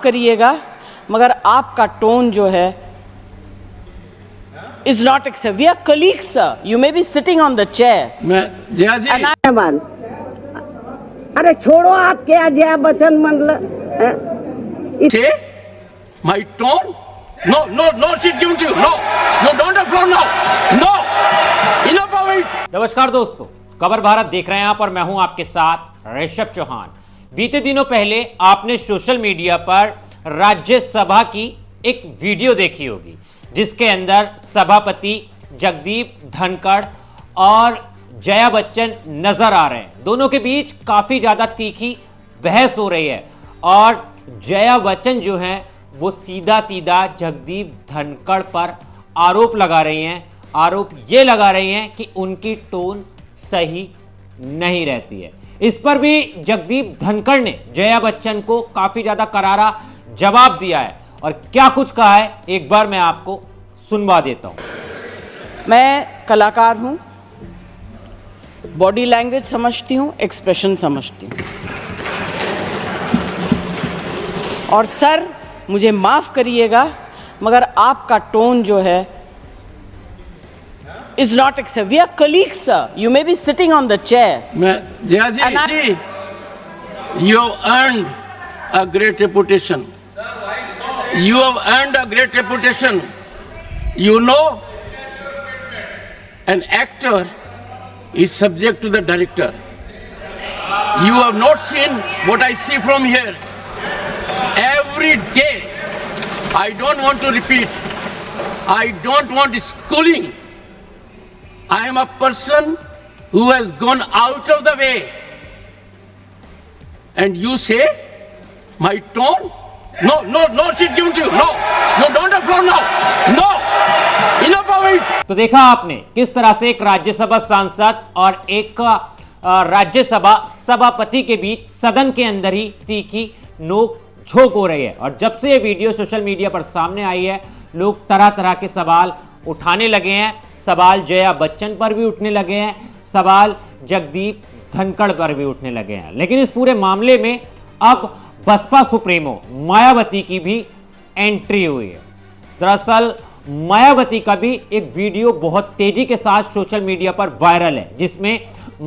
करिएगा मगर आपका टोन जो है is not accept. We are colleagues sir, you may be sitting on the chair. मैं जया जी अरे छोड़ो, आप क्या जया बच्चन मतलब say my tone? No, she's giving to you. No, don't have floor now. No, enough of it. नमस्कार दोस्तों, खबर भारत देख रहे हैं आप और मैं हूं आपके साथ ऋषभ चौहान। बीते दिनों पहले आपने सोशल मीडिया पर राज्यसभा की एक वीडियो देखी होगी जिसके अंदर सभापति जगदीप धनखड़ और जया बच्चन नजर आ रहे हैं। दोनों के बीच काफी ज्यादा तीखी बहस हो रही है और जया बच्चन जो हैं वो सीधा सीधा जगदीप धनखड़ पर आरोप लगा रही हैं। आरोप ये लगा रही हैं कि उनकी टोन सही नहीं रहती है। इस पर भी जगदीप धनखड़ ने जया बच्चन को काफी ज्यादा करारा जवाब दिया है और क्या कुछ कहा है एक बार मैं आपको सुनवा देता हूं। मैं कलाकार हूं, बॉडी लैंग्वेज समझती हूं, एक्सप्रेशन समझती हूं। और सर मुझे माफ करिएगा मगर आपका टोन जो है is not accept. We are colleagues sir, you may be sitting on the chair. मैं जया जी, you have earned a great reputation. You have earned a great reputation. You know, an actor is subject to the director. You have not seen what I see from here. Every day, I don't want to repeat. I don't want schooling. I am a person who has gone out of the way. And you say, my tone? No, she's giving to you. No, don't have floor now. No, enough of it. तो देखा आपने किस तरह से एक राज्यसभा सांसद और एक राज्यसभा सभापति के बीच सदन के अंदर ही तीखी नोक झोंक हो रही है। और जब से ये वीडियो सोशल मीडिया पर सामने आई है लोग तरह तरह के सवाल उठाने लगे हैं। सवाल जया बच्चन पर भी उठने लगे हैं, सवाल जगदीप धनखड़ पर भी उठने लगे हैं। लेकिन इस पूरे मामले में अब बसपा सुप्रीमो मायावती की भी एंट्री हुई है। दरअसल मायावती का भी एक वीडियो बहुत तेजी के साथ सोशल मीडिया पर वायरल है जिसमें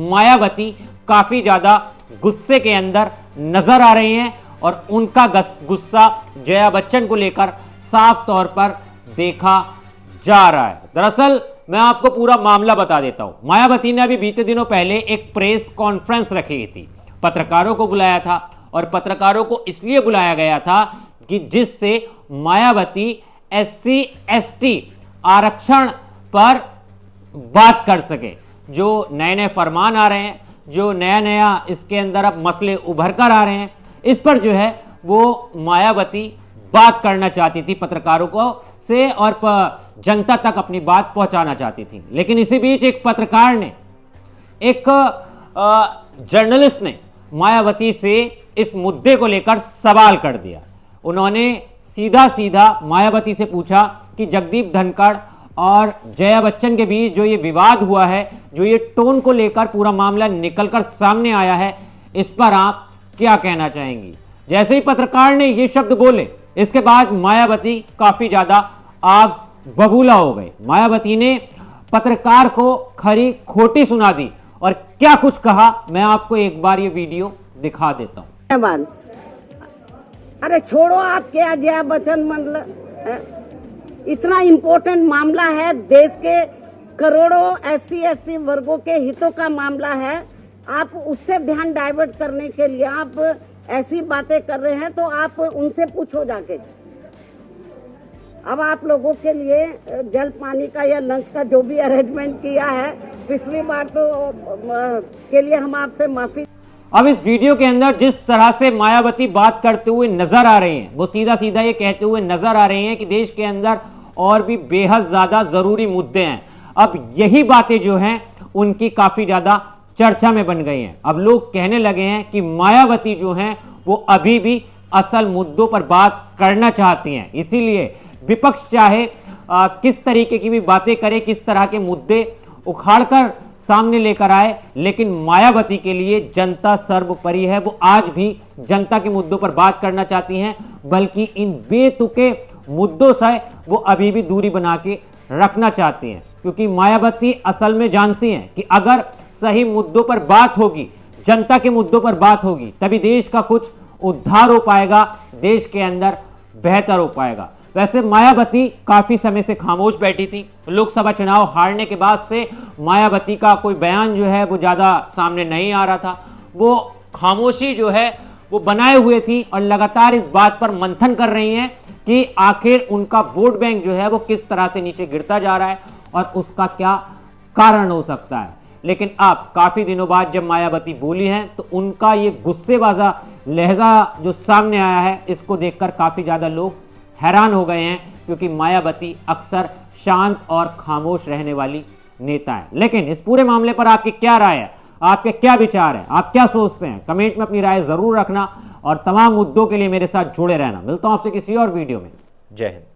मायावती काफी ज्यादा गुस्से के अंदर नजर आ रही हैं और उनका गुस्सा जया बच्चन को लेकर साफ तौर पर देखा जा रहा है। दरअसल मैं आपको पूरा मामला बता देता हूं। मायावती ने अभी बीते दिनों पहले एक प्रेस कॉन्फ्रेंस रखी थी, पत्रकारों को बुलाया था और पत्रकारों को इसलिए बुलाया गया था कि जिससे मायावती SC ST आरक्षण पर बात कर सके। जो नए नए फरमान आ रहे हैं, जो नया नया इसके अंदर अब मसले उभर कर आ रहे हैं, इस पर जो है वो मायावती बात करना चाहती थी पत्रकारों को से और जनता तक अपनी बात पहुंचाना चाहती थी। लेकिन इसी बीच एक पत्रकार ने, एक जर्नलिस्ट ने मायावती से इस मुद्दे को लेकर सवाल कर दिया। उन्होंने सीधा सीधा मायावती से पूछा कि जगदीप धनखड़ और जया बच्चन के बीच जो ये विवाद हुआ है, जो ये टोन को लेकर पूरा मामला निकलकर सामने आया है, इस पर आप क्या कहना चाहेंगी। जैसे ही पत्रकार ने ये शब्द बोले इसके बाद मायावती काफी ज्यादा आग बबूला हो गई। मायावती ने पत्रकार को खरी खोटी सुना दी और क्या कुछ कहा मैं आपको एक बार ये वीडियो दिखा देता हूं। अरे छोड़ो, आप क्या जया बच्चन मतलब इतना इम्पोर्टेंट मामला है, देश के करोड़ों SC ST वर्गों के हितों का मामला है। आप उससे ध्यान डाइवर्ट करने के लिए आप ऐसी बातें कर रहे हैं तो आप उनसे पूछो जाके। अब आप लोगों के लिए जल पानी का या लंच का जो भी अरेंजमेंट किया है पिछली बार तो के लिए हम आपसे माफी। अब इस वीडियो के अंदर जिस तरह से मायावती बात करते हुए नजर आ रही हैं, वो सीधा सीधा ये कहते हुए नजर आ रही हैं कि देश के अंदर और भी बेहद ज्यादा जरूरी मुद्दे हैं। अब यही बातें जो हैं उनकी काफी ज्यादा चर्चा में बन गई हैं। अब लोग कहने लगे हैं कि मायावती जो हैं वो अभी भी असल मुद्दों पर बात करना चाहती हैं। इसीलिए विपक्ष चाहे किस तरीके की भी बातें करे, किस तरह के मुद्दे उखाड़कर सामने लेकर आए, लेकिन मायावती के लिए जनता सर्वोपरि है। वो आज भी जनता के मुद्दों पर बात करना चाहती हैं। बल्कि इन बेतुके मुद्दों से वो अभी भी दूरी बना के रखना चाहती हैं, क्योंकि मायावती असल में जानती हैं कि अगर सही मुद्दों पर बात होगी, जनता के मुद्दों पर बात होगी, तभी देश का कुछ उद्धार हो पाएगा, देश के अंदर बेहतर हो पाएगा। वैसे मायावती काफी समय से खामोश बैठी थी। लोकसभा चुनाव हारने के बाद से मायावती का कोई बयान जो है वो ज्यादा सामने नहीं आ रहा था। वो खामोशी जो है वो बनाए हुए थी और लगातार इस बात पर मंथन कर रही हैं कि आखिर उनका वोट बैंक जो है वो किस तरह से नीचे गिरता जा रहा है और उसका क्या कारण हो सकता है। लेकिन अब काफी दिनों बाद जब मायावती बोली हैं तो उनका ये गुस्सेबाजा लहजा जो सामने आया है, इसको देखकर काफी ज्यादा लोग हैरान हो गए हैं, क्योंकि मायावती अक्सर शांत और खामोश रहने वाली नेता है। लेकिन इस पूरे मामले पर आपकी क्या राय है, आपके क्या विचार हैं, आप क्या सोचते हैं, कमेंट में अपनी राय जरूर रखना और तमाम मुद्दों के लिए मेरे साथ जुड़े रहना। मिलता हूं आपसे किसी और वीडियो में। जय हिंद।